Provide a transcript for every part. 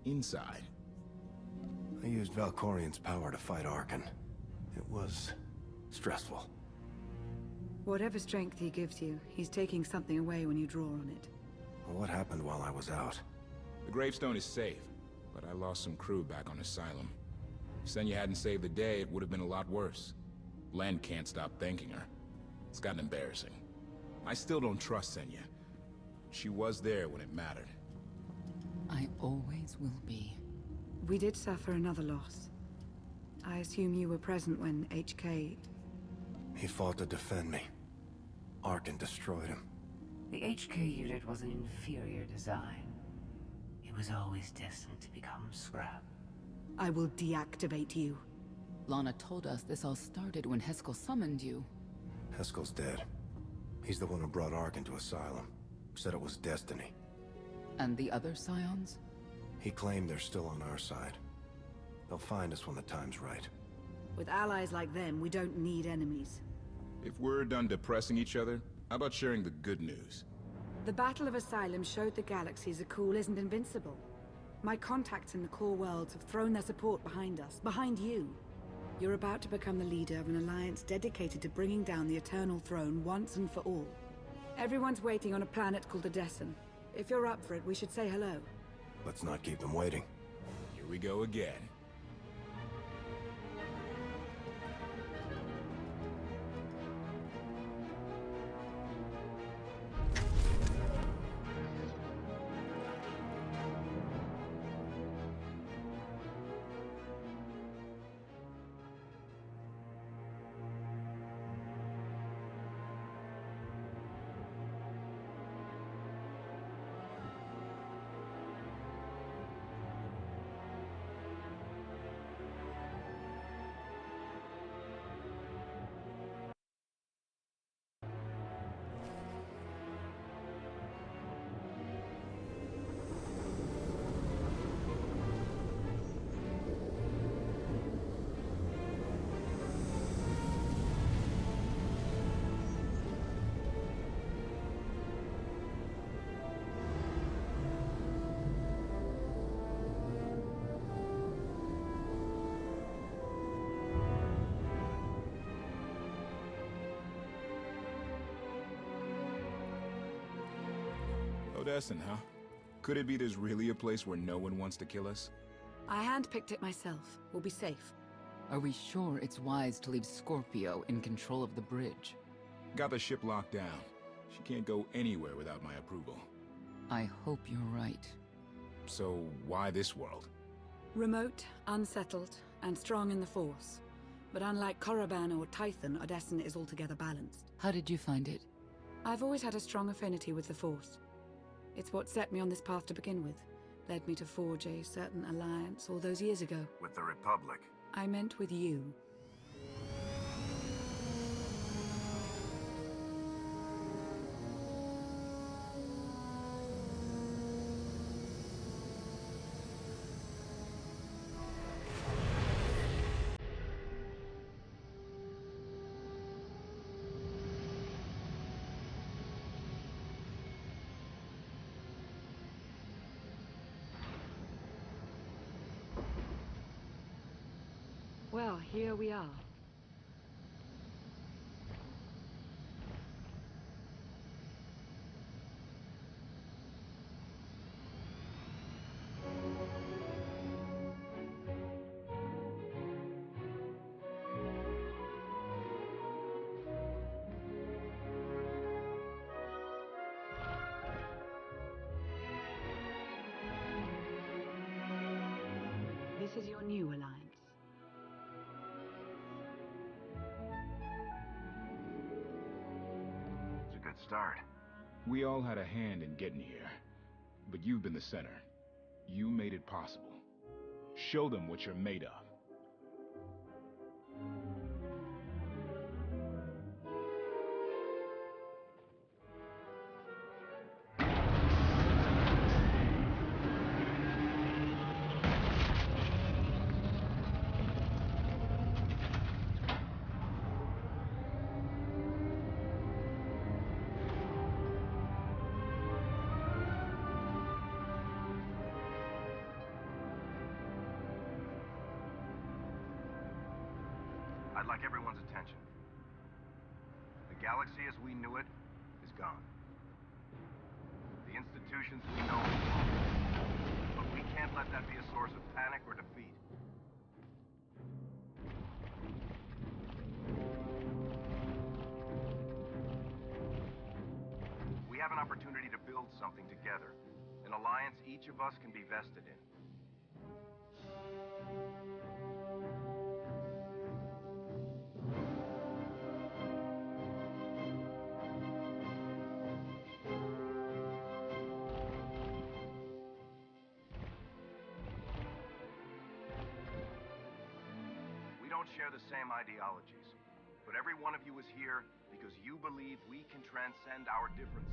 even inside. I used Valkorian's power to fight Arkan. It was stressful. Whatever strength he gives you, he's taking something away when you draw on it. Well, what happened while I was out? The gravestone is safe, but I lost some crew back on Asylum. If Senya hadn't saved the day, it would have been a lot worse. Len can't stop thanking her. It's gotten embarrassing. I still don't trust Senya. She was there when it mattered. I always will be. We did suffer another loss. I assume you were present when HK... He fought to defend me. Arkan destroyed him. The HK unit was an inferior design. It was always destined to become scrap. I will deactivate you. Lana told us this all started when Heskel summoned you. Heskel's dead. He's the one who brought Arkan to Asylum. Said it was destiny. And the other Scions? He claimed they're still on our side. They'll find us when the time's right. With allies like them, we don't need enemies. If we're done depressing each other, how about sharing the good news? The Battle of Asylum showed the galaxy Zakul isn't invincible. My contacts in the core worlds have thrown their support behind us, behind you. You're about to become the leader of an alliance dedicated to bringing down the Eternal Throne once and for all. Everyone's waiting on a planet called Odessen. If you're up for it, we should say hello. Let's not keep them waiting. Here we go again. Odessen, huh? Could it be there's really a place where no one wants to kill us? I handpicked it myself. We'll be safe. Are we sure it's wise to leave Scorpio in control of the bridge? Got the ship locked down. She can't go anywhere without my approval. I hope you're right. So, why this world? Remote, unsettled, and strong in the Force. But unlike Korriban or Tython, Odessen is altogether balanced. How did you find it? I've always had a strong affinity with the Force. It's what set me on this path to begin with. Led me to forge a certain alliance all those years ago. With the Republic. I meant with you. Well, here we are. This is your new alliance. Start. We all had a hand in getting here, but you've been the center. You made it possible. Show them what you're made of. I'd like everyone's attention. The galaxy as we knew it is gone. The institutions we know are gone. But we can't let that be a source of panic or defeat. We have an opportunity to build something together. An alliance each of us can be vested in. We don't share the same ideologies, but every one of you is here because you believe we can transcend our differences.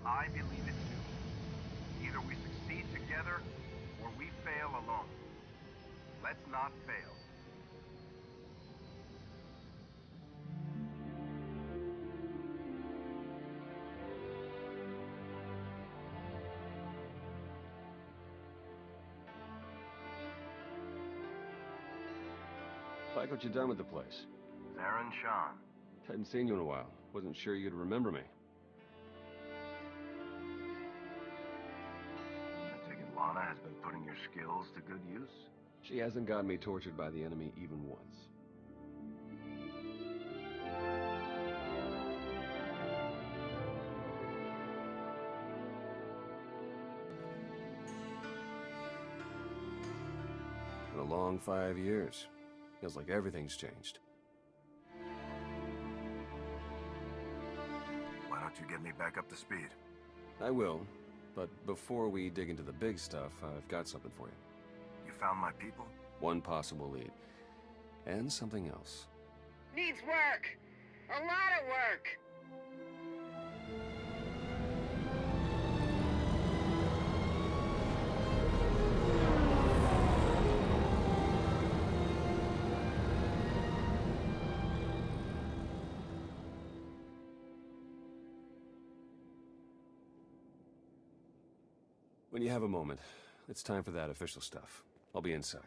I believe it too. Either we succeed together, or we fail alone. Let's not fail. Like what you done with the place? Theron Shan. Hadn't seen you in a while. Wasn't sure you'd remember me. I take it Lana has been putting your skills to good use? She hasn't got me tortured by the enemy even once. Been a long 5 years. Feels like everything's changed. Why don't you get me back up to speed? I will, but before we dig into the big stuff, I've got something for you. You found my people? One possible lead. And something else. Needs work. A lot of work. When you have a moment, it's time for that official stuff. I'll be inside.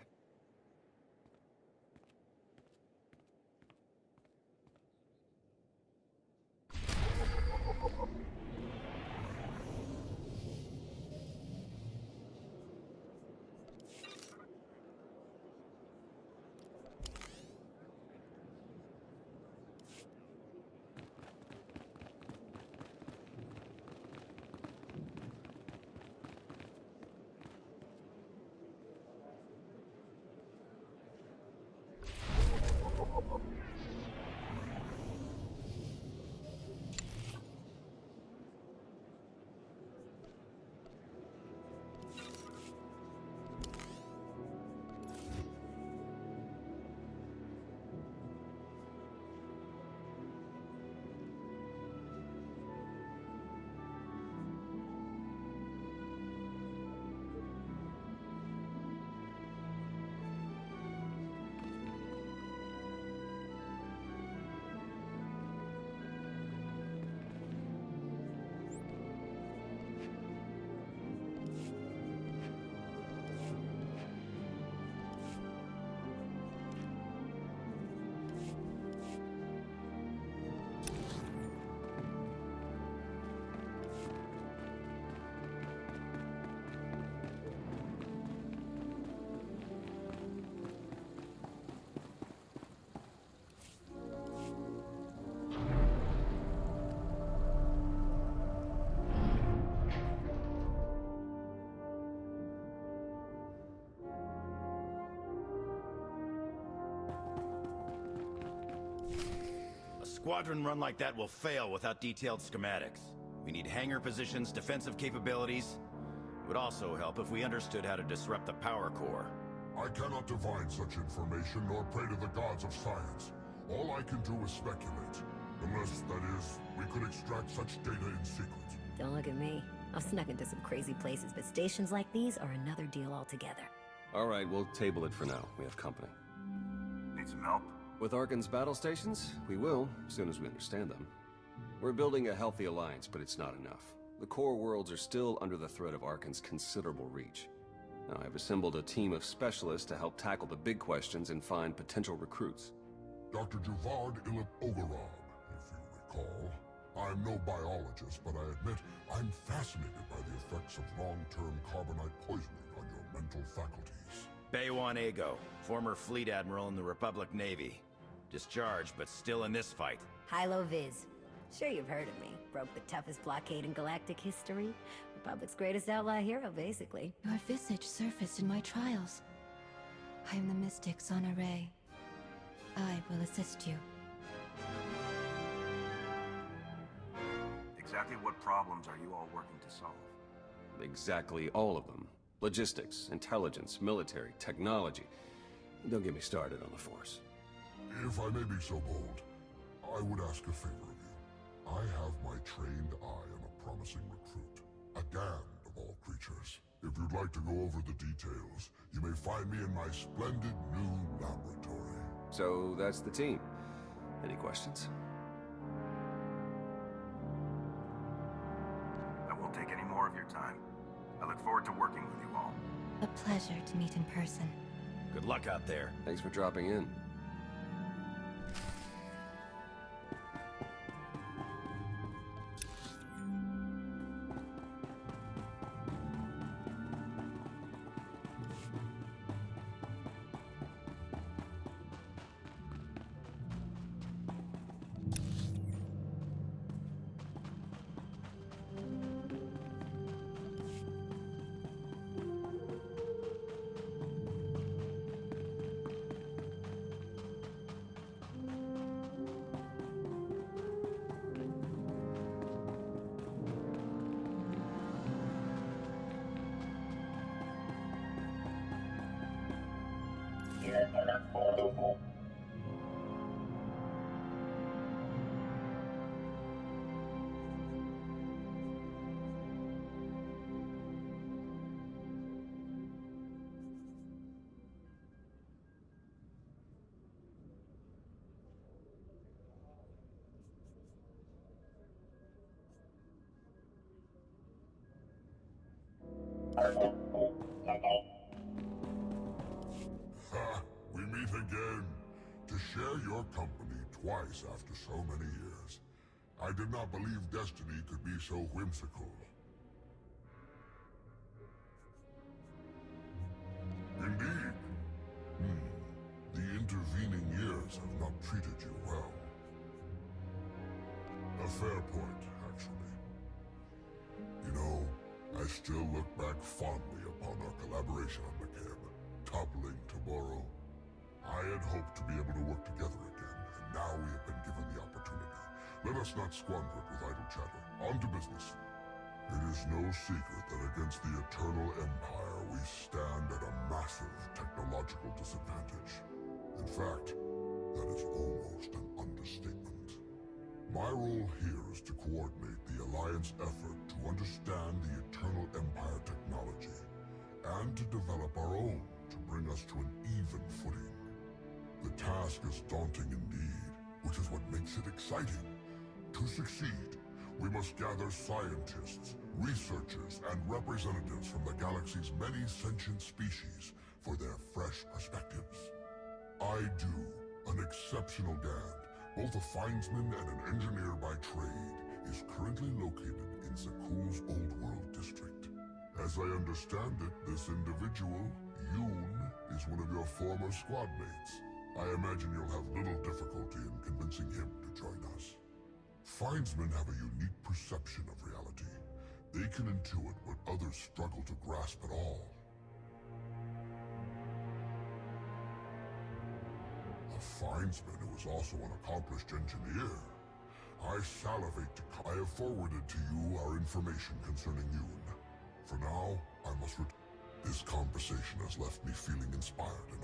squadron run like that will fail without detailed schematics. We need hangar positions, defensive capabilities. It would also help if we understood how to disrupt the power core. I cannot divine such information nor pray to the gods of science. All I can do is speculate. Unless, that is, we could extract such data in secret. Don't look at me. I've snuck into some crazy places, but stations like these are another deal altogether. All right, we'll table it for now. We have company. Need some help? With Arkan's battle stations? We will, as soon as we understand them. We're building a healthy alliance, but it's not enough. The core worlds are still under the threat of Arkan's considerable reach. Now, I've assembled a team of specialists to help tackle the big questions and find potential recruits. Dr. Javad Ilip Ogorab, if you recall. I'm no biologist, but I admit I'm fascinated by the effects of long-term carbonite poisoning on your mental faculties. Baywan Ego, former fleet admiral in the Republic Navy. Discharged, but still in this fight. Hilo Viz. Sure you've heard of me. Broke the toughest blockade in galactic history. Republic's greatest outlaw hero, basically. Your visage surfaced in my trials. I am the Mystic's honor ray. I will assist you. Exactly what problems are you all working to solve? Exactly all of them. Logistics, intelligence, military, technology. Don't get me started on the Force. If I may be so bold, I would ask a favor of you. I have my trained eye on a promising recruit. A Gand of all creatures. If you'd like to go over the details, you may find me in my splendid new laboratory. So that's the team. Any questions? I won't take any more of your time. I look forward to working with you all. A pleasure to meet in person. Good luck out there. Thanks for dropping in. Ha! We meet again. To share your company twice after so many years. I did not believe destiny could be so whimsical. Indeed. The intervening years have not treated you well. A fair point, actually. You know, I still look back fondly upon our collaboration on McCabe, toppling Taboro. I had hoped to be able to work together again, and now we have been given the opportunity. Let us not squander it with idle chatter. On to business. It is no secret that against the Eternal Empire we stand at a massive technological disadvantage. In fact, that is almost an understatement. My role here is to coordinate the Alliance effort to understand the Eternal Empire technology, and to develop our own to bring us to an even footing. The task is daunting indeed, which is what makes it exciting. To succeed, we must gather scientists, researchers, and representatives from the galaxy's many sentient species for their fresh perspectives. I do, an exceptional Gand, both a findsman and an engineer by trade, is currently located in Zakuul's Old World district. As I understand it, this individual, Yoon, is one of your former squad mates. I imagine you'll have little difficulty in convincing him to join us. Findsmen have a unique perception of reality. They can intuit what others struggle to grasp at all. A findsman who is also an accomplished engineer. I salivate to... I have forwarded to you our information concerning Yoon. For now, I must This conversation has left me feeling inspired and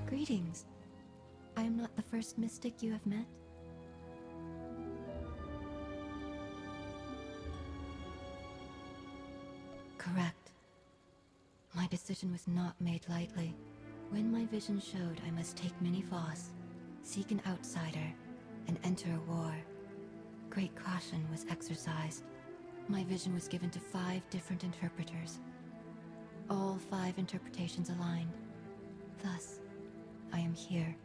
Greetings. I am not the first mystic you have met. Correct. My decision was not made lightly. When my vision showed I must take many Voss, seek an outsider, and enter a war, great caution was exercised. My vision was given to 5 different interpreters. All 5 interpretations aligned. Thus, I am here.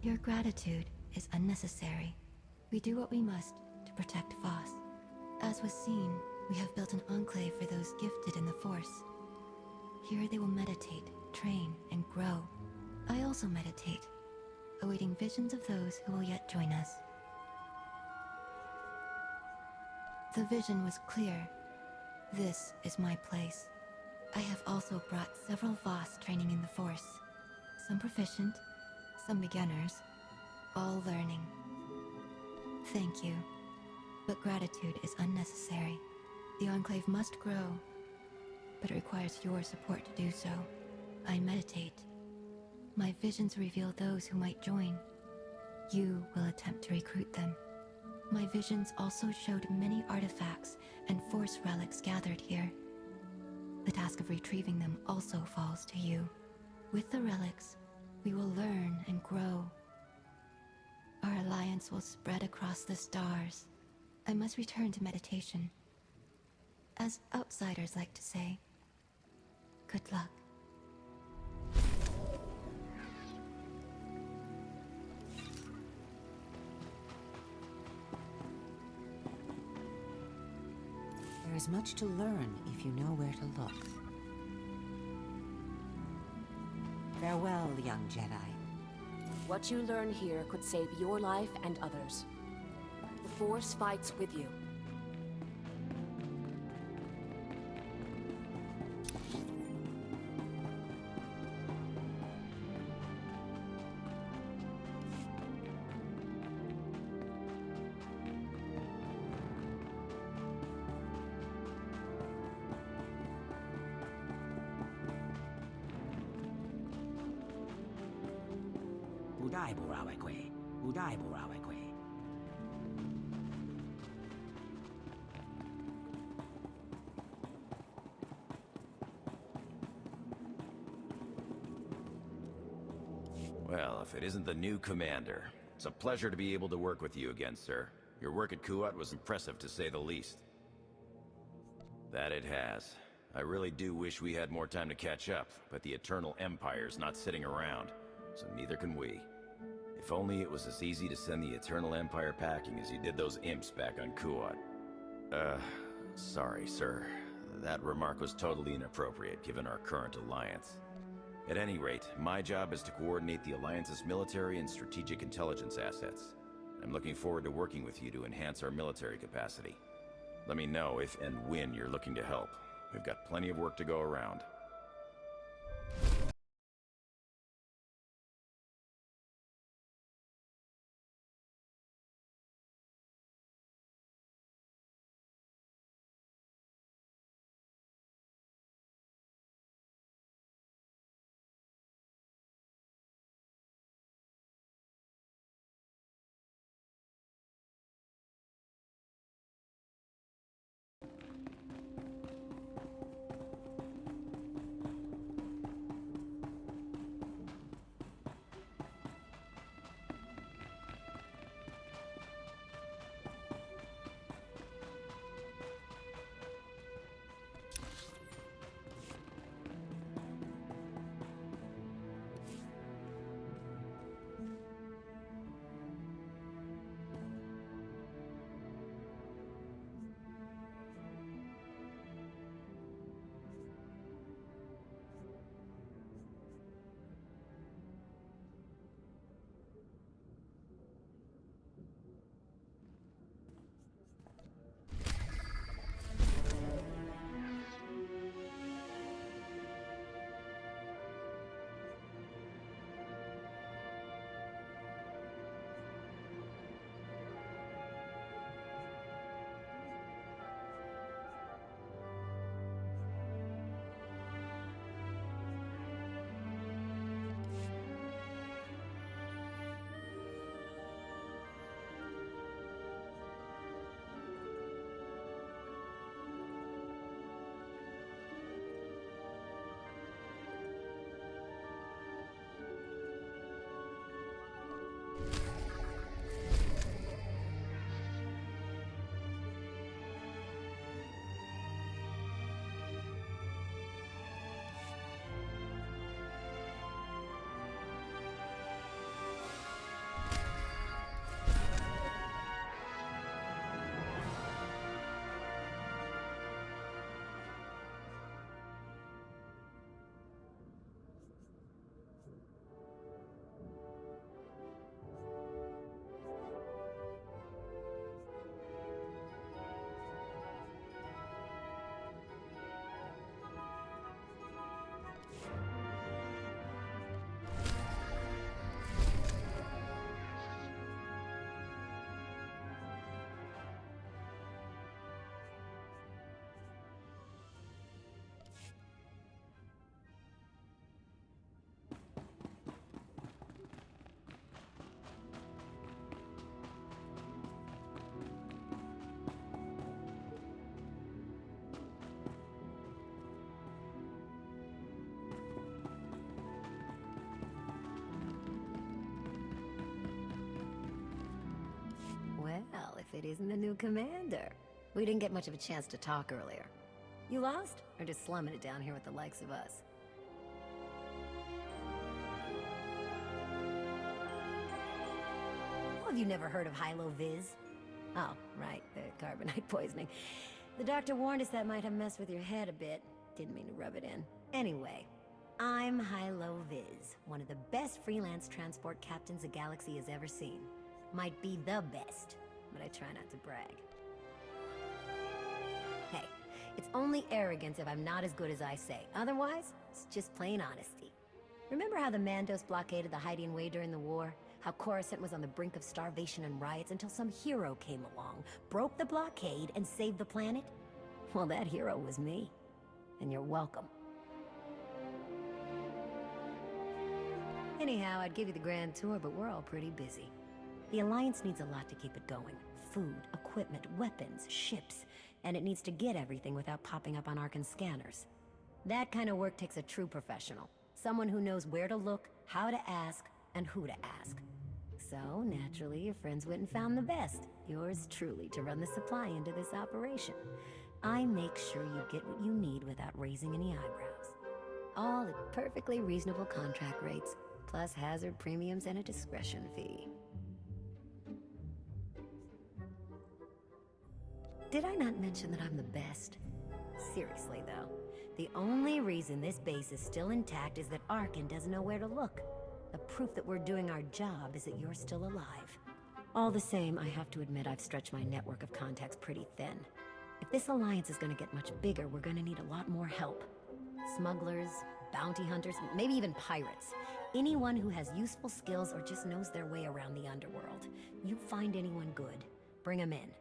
Your gratitude is unnecessary. We do what we must to protect Voss. As was seen, we have built an enclave for those gifted in the Force. Here they will meditate, train, and grow. I also meditate, awaiting visions of those who will yet join us. The vision was clear. This is my place. I have also brought several Voss training in the Force. Some proficient, some beginners, all learning. Thank you, but gratitude is unnecessary. The Enclave must grow, but it requires your support to do so. I meditate. My visions reveal those who might join. You will attempt to recruit them. My visions also showed many artifacts and Force relics gathered here. The task of retrieving them also falls to you. With the relics, we will learn and grow. Our alliance will spread across the stars. I must return to meditation. As outsiders like to say, good luck. There is much to learn if you know where to look. Farewell, young Jedi. What you learn here could save your life and others. The Force fights with you. Well, if it isn't the new commander, it's a pleasure to be able to work with you again, sir. Your work at Kuat was impressive, to say the least. That it has. I really do wish we had more time to catch up, but the Eternal Empire's not sitting around, so neither can we. If only it was as easy to send the Eternal Empire packing as you did those imps back on Kuat. Sorry, sir. That remark was totally inappropriate, given our current alliance. At any rate, my job is to coordinate the Alliance's military and strategic intelligence assets. I'm looking forward to working with you to enhance our military capacity. Let me know if and when you're looking to help. We've got plenty of work to go around. Well, if it isn't the new commander. We didn't get much of a chance to talk earlier. You lost? Or just slumming it down here with the likes of us? Well, have you never heard of Hylo-Viz? Oh, right, the carbonite poisoning. The doctor warned us that might have messed with your head a bit. Didn't mean to rub it in. Anyway, I'm Hilo Viz, one of the best freelance transport captains the galaxy has ever seen. Might be the best, but I try not to brag. Hey, it's only arrogance if I'm not as good as I say. Otherwise, it's just plain honesty. Remember how the Mandos blockaded the Hydian Way during the war? How Coruscant was on the brink of starvation and riots until some hero came along, broke the blockade, and saved the planet? Well, that hero was me. And you're welcome. Anyhow, I'd give you the grand tour, but we're all pretty busy. The Alliance needs a lot to keep it going. Food, equipment, weapons, ships, and it needs to get everything without popping up on Arkan scanners. That kind of work takes a true professional. Someone who knows where to look, how to ask, and who to ask. So, naturally, your friends went and found the best. Yours truly to run the supply into this operation. I make sure you get what you need without raising any eyebrows. All at perfectly reasonable contract rates, plus hazard premiums and a discretion fee. Did I not mention that I'm the best? Seriously, though, the only reason this base is still intact is that Arkan doesn't know where to look. The proof that we're doing our job is that you're still alive. All the same, I have to admit I've stretched my network of contacts pretty thin. If this alliance is gonna get much bigger, we're gonna need a lot more help. Smugglers, bounty hunters, maybe even pirates. Anyone who has useful skills or just knows their way around the underworld. You find anyone good, bring them in.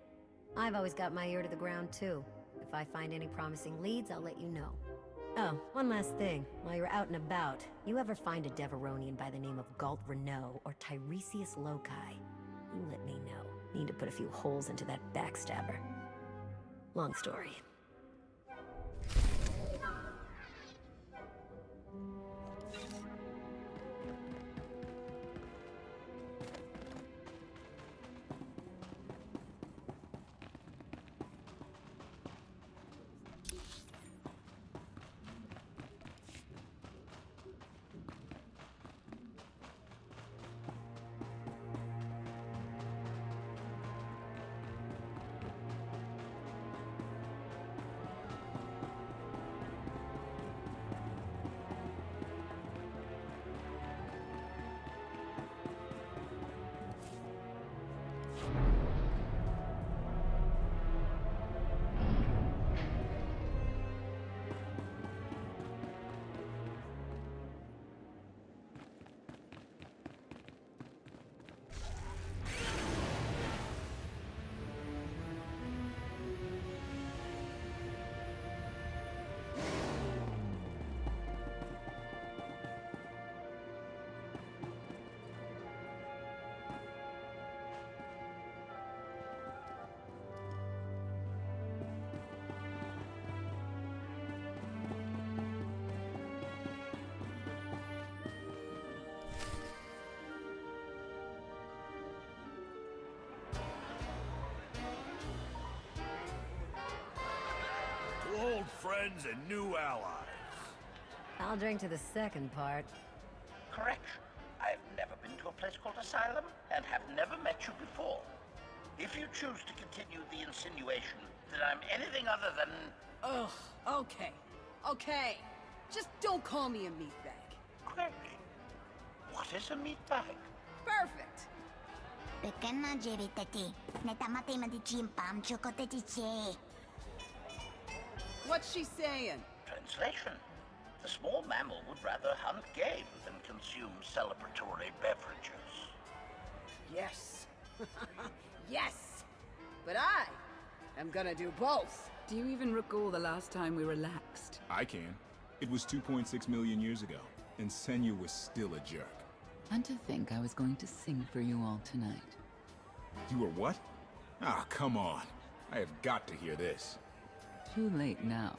I've always got my ear to the ground too. If I find any promising leads, I'll let you know. Oh, one last thing. While you're out and about, you ever find a Deveronian by the name of Galt Renault or Tiresias Loci, you let me know. Need to put a few holes into that backstabber. Long story. Old friends and new allies. I'll drink to the second part. Correction. I've never been to a place called Asylum, and have never met you before. If you choose to continue the insinuation that I'm anything other than... Ugh, okay. Okay. Just don't call me a meatbag. Query. What is a meatbag? Perfect. What's she saying? Translation. The small mammal would rather hunt game than consume celebratory beverages. Yes. Yes. But I am gonna do both. Do you even recall the last time we relaxed? I can. It was 2.6 million years ago, and Senya was still a jerk. And to think I was going to sing for you all tonight. You were what? Ah, come on. I have got to hear this. Too late now.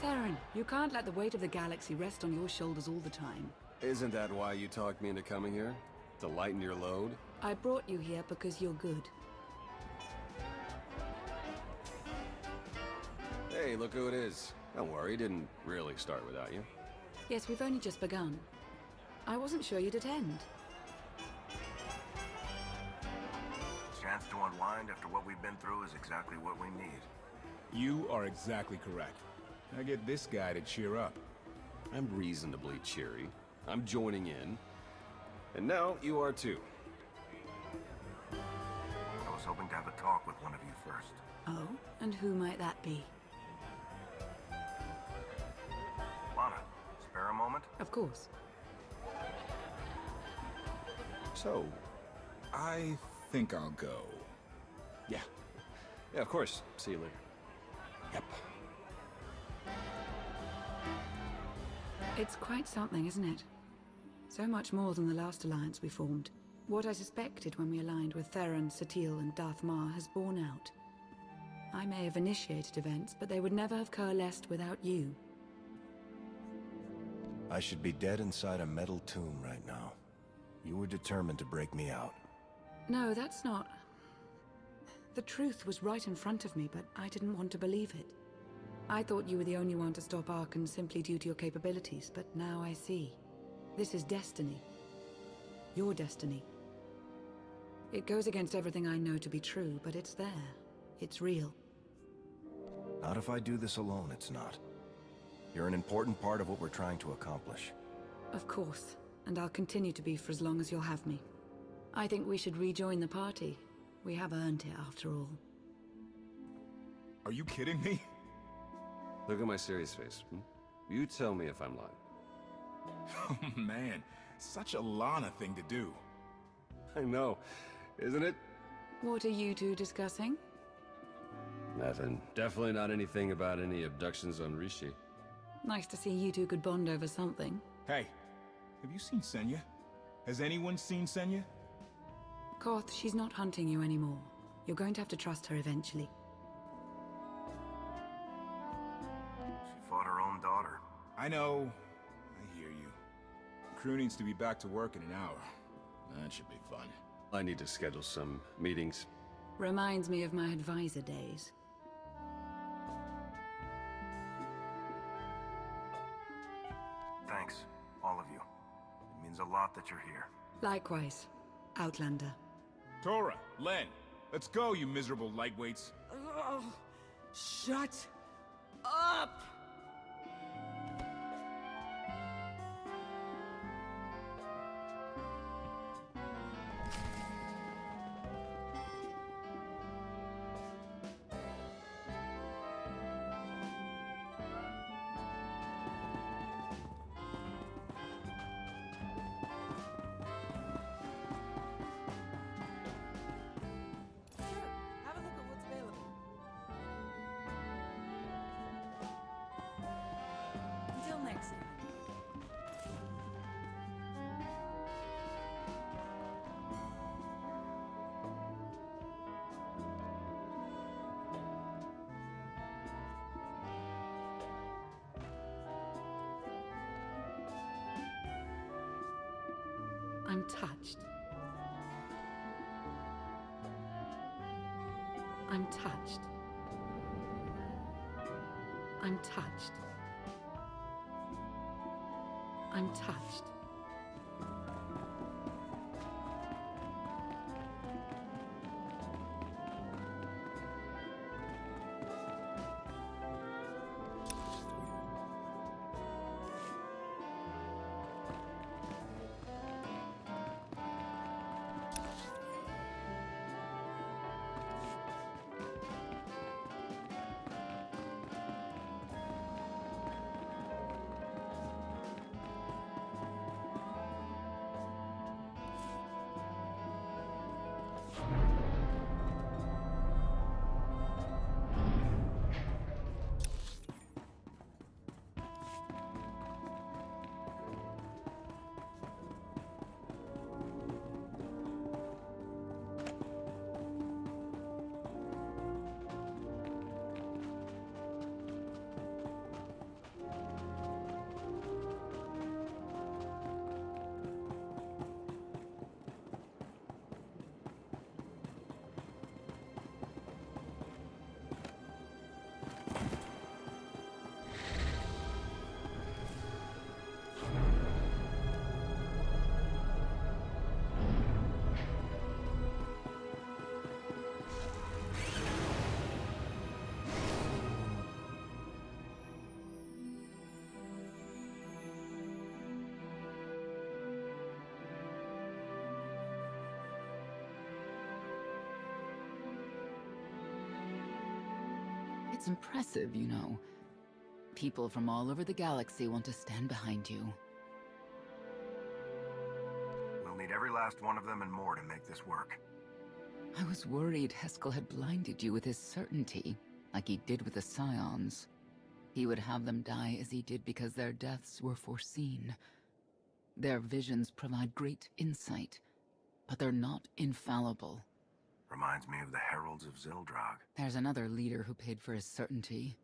Theron, you can't let the weight of the galaxy rest on your shoulders all the time. Isn't that why you talked me into coming here? To lighten your load? I brought you here because you're good. Hey, look who it is. Don't worry, didn't really start without you. Yes, we've only just begun. I wasn't sure you'd attend. chance to unwind after what we've been through is exactly what we need. You are exactly correct. Now get this guy to cheer up. I'm reasonably cheery. I'm joining in. And now you are too. I was hoping to have a talk with one of you first. Oh, and who might that be? Lana, spare a moment? Of course. So, I think I'll go. Yeah. Yeah, of course. See you later. Yep. It's quite something, isn't it? So much more than the last alliance we formed. What I suspected when we aligned with Theron, Satil, and Darth Mar has borne out. I may have initiated events, but they would never have coalesced without you. I should be dead inside a metal tomb right now. You were determined to break me out. No, that's not... The truth was right in front of me, but I didn't want to believe it. I thought you were the only one to stop Archon simply due to your capabilities, but now I see. This is destiny. Your destiny. It goes against everything I know to be true, but it's there. It's real. Not if I do this alone, it's not. You're an important part of what we're trying to accomplish. Of course, and I'll continue to be for as long as you'll have me. I think we should rejoin the party. We have earned it, after all. Are you kidding me? Look at my serious face. You tell me if I'm lying. Oh man, such a Lana thing to do. I know, isn't it? What are you two discussing? Nothing. Definitely not anything about any abductions on Rishi. Nice to see you two could bond over something. Hey, have you seen Senya? Has anyone seen Senya? Koth, she's not hunting you anymore. You're going to have to trust her eventually. She fought her own daughter. I know. I hear you. The crew needs to be back to work in an hour. That should be fun. I need to schedule some meetings. Reminds me of my advisor days. Thanks, all of you. It means a lot that you're here. Likewise, Outlander. Tora, Len, let's go, you miserable lightweights. Oh, shut up! Have a look at what's available. Until next time. I'm touched. I'm touched. I'm touched. I'm touched. It's impressive, you know. People from all over the galaxy want to stand behind you. We'll need every last one of them and more to make this work. I was worried Heskel had blinded you with his certainty, like he did with the Scions. He would have them die as he did because their deaths were foreseen. Their visions provide great insight, but they're not infallible. Reminds me of the Heralds of Zildrog. There's another leader who paid for his certainty.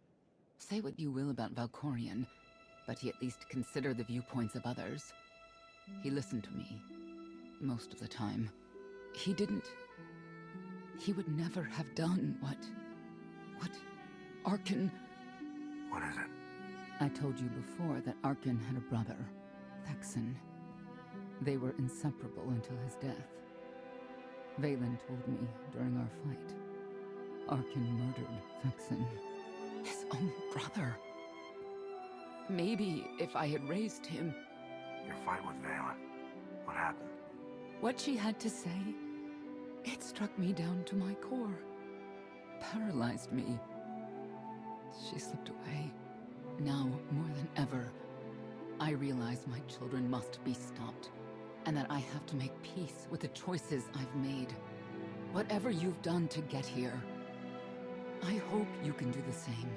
Say what you will about Valkorion, but he at least considered the viewpoints of others. He listened to me, most of the time. He would never have done what Arkin... What is it? I told you before that Arkin had a brother, Thexan. They were inseparable until his death. Valen told me during our fight. Arkin murdered Thexan. His own brother. Maybe if I had raised him... Your fight with Valen. What happened? What she had to say, it struck me down to my core. Paralyzed me. She slipped away. Now, more than ever, I realize my children must be stopped, and that I have to make peace with the choices I've made. Whatever you've done to get here, I hope you can do the same.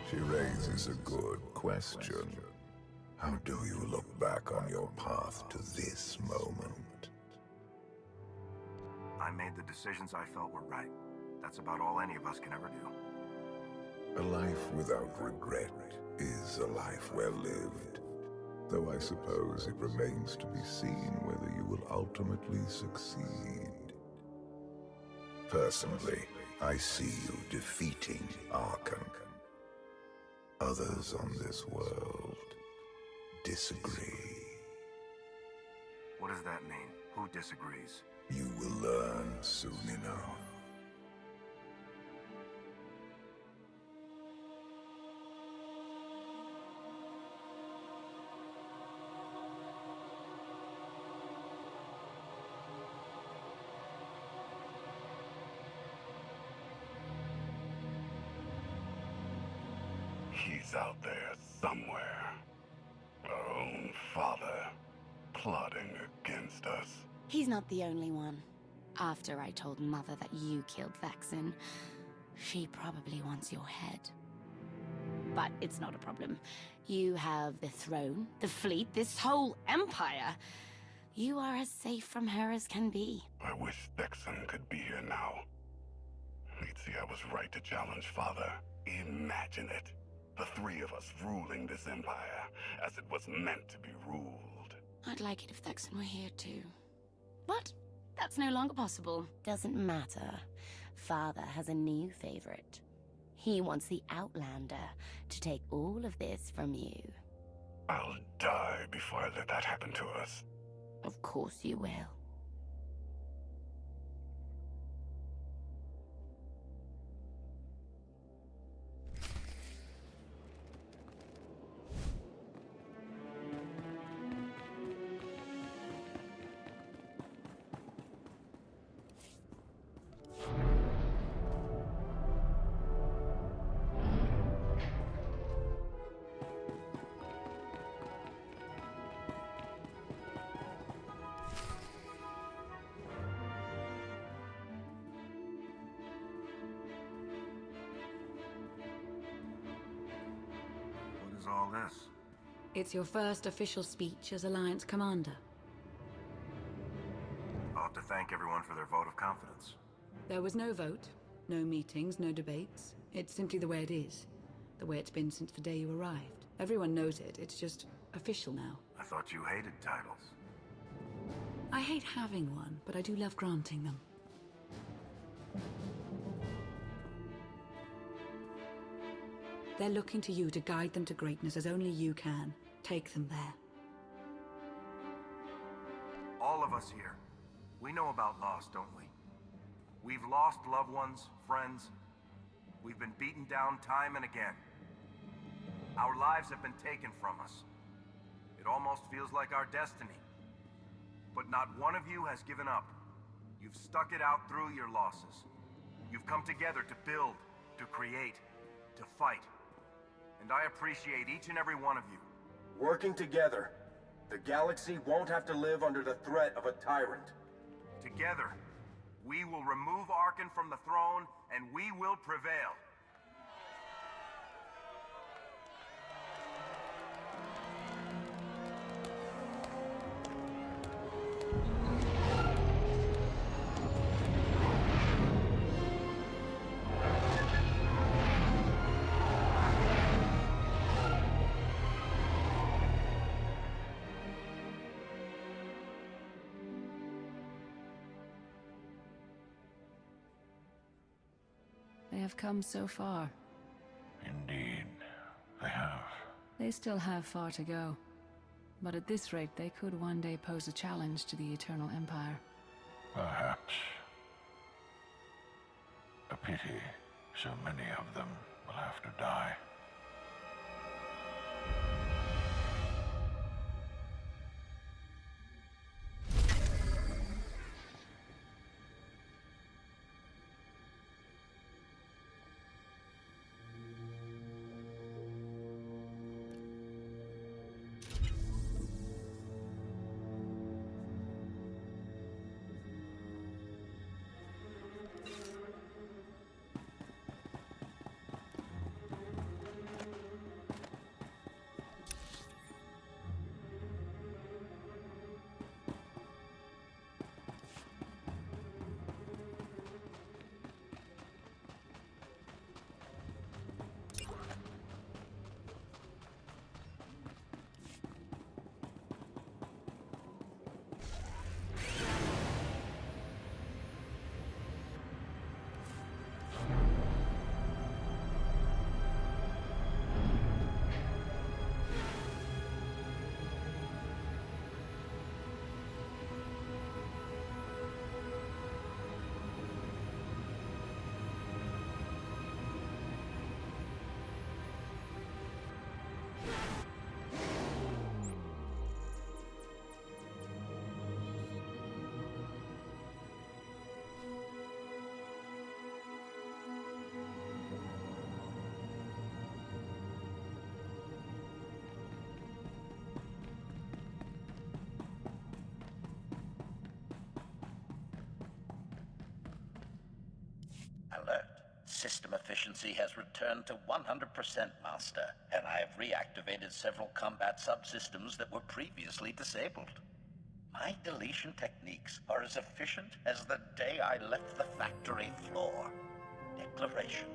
She raises a good question. How do you look back on your path to this moment? I made the decisions I felt were right. That's about all any of us can ever do. A life without regret is a life well lived. Though I suppose it remains to be seen whether you will ultimately succeed. Personally, I see you defeating Arkan. Others on this world disagree. What does that mean? Who disagrees? You will learn soon enough. He's out there somewhere. Our own father, plotting against us. He's not the only one. After I told Mother that you killed Thexan, she probably wants your head. But it's not a problem. You have the throne, the fleet, this whole empire. You are as safe from her as can be. I wish Thexan could be here now. He'd see I was right to challenge Father. Imagine it. The three of us ruling this empire as it was meant to be ruled. I'd like it if Thexan were here too. But that's no longer possible. Doesn't matter. Father has a new favorite. He wants the Outlander to take all of this from you. I'll die before I let that happen to us. Of course you will. All this? It's your first official speech as Alliance Commander. I'll have to thank everyone for their vote of confidence. There was no vote, no meetings, no debates. It's simply the way it is. The way it's been since the day you arrived. Everyone knows it. It's just official now. I thought you hated titles. I hate having one, but I do love granting them. They're looking to you to guide them to greatness as only you can. Take them there. All of us here, we know about loss, don't we? We've lost loved ones, friends. We've been beaten down time and again. Our lives have been taken from us. It almost feels like our destiny. But not one of you has given up. You've stuck it out through your losses. You've come together to build, to create, to fight. And I appreciate each and every one of you. Working together, the galaxy won't have to live under the threat of a tyrant. Together, we will remove Arkan from the throne, and we will prevail. They have come so far. Indeed, they have. They still have far to go. But at this rate, they could one day pose a challenge to the Eternal Empire. Perhaps. A pity so many of them will have to die. Alert. System efficiency has returned to 100%, Master, and I have reactivated several combat subsystems that were previously disabled. My deletion techniques are as efficient as the day I left the factory floor. Declaration.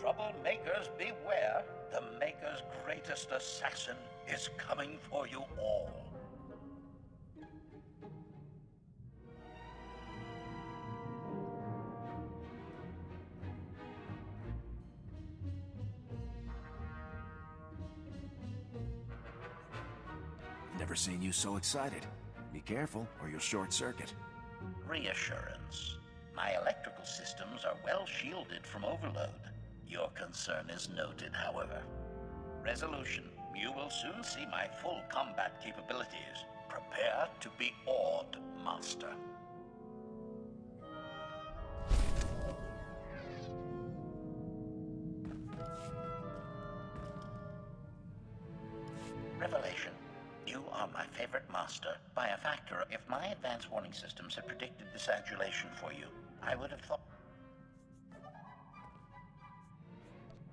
Troublemakers beware. The Maker's greatest assassin is coming for you all. Never seen you so excited. Be careful, or you'll short-circuit. Reassurance. My electrical systems are well shielded from overload. Your concern is noted, however. Resolution. You will soon see my full combat capabilities. Prepare to be awed, Master. Revelation. You are my favorite master by a factor. If my advanced warning systems had predicted this adulation for you, I would have thought...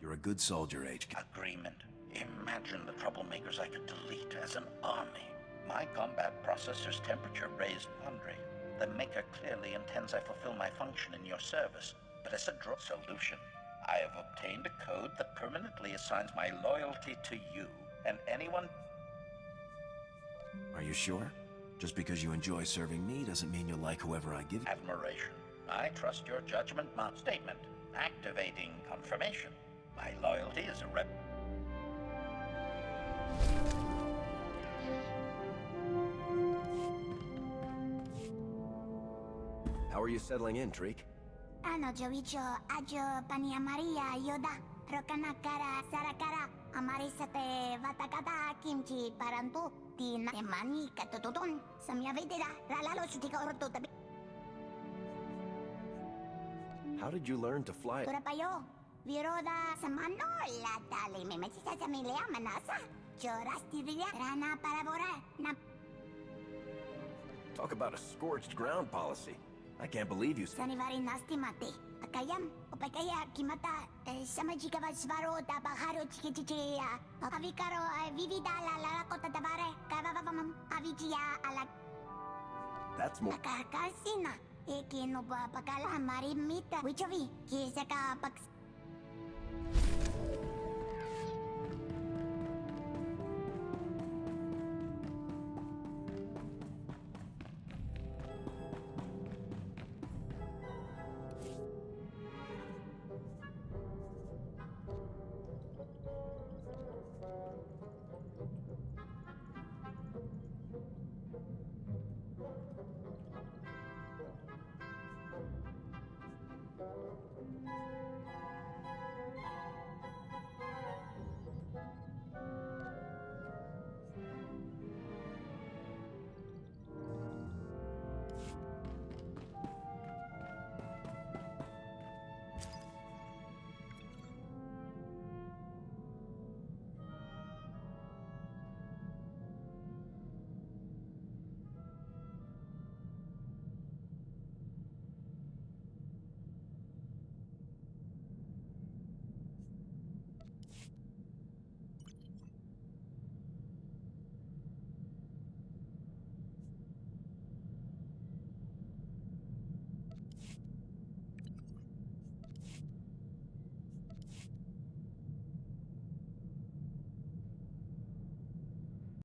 You're a good soldier, HQ. Agreement. Imagine the troublemakers I could delete as an army. My combat processor's temperature raised boundary. The Maker clearly intends I fulfill my function in your service, but as a draw solution, I have obtained a code that permanently assigns my loyalty to you and anyone... Are you sure? Just because you enjoy serving me doesn't mean you'll like whoever I give you. Admiration. I trust your judgment, my statement. Activating confirmation. My loyalty is a rep... How are you settling in, Treek? Ano Joicho, Ajo Pania Maria Yoda, Rokanakara Sarakara, Amarisate Vatakata Kimchi Parantu, Tina Emani Katutun, Samia Vedera, Ralalo Sutika Orto. How did you learn to fly? Turapayo, Viroda Samano, La Tali Memesisa Samilea Manasa, Jorastidria, Rana Parabora, Na. Talk about a scorched ground policy. I can't believe you. Sanivari Nastimate, Akayam, Opakaya, Kimata, Samajika Svaro, Tabaharo Chikichia, Avikaro, Vivida, La Kota Tabare, Kavavam, Avigia, Ala. That's more. Kakasina, Ekino Pakala, Marimita, which of ye, Kisaka Pax.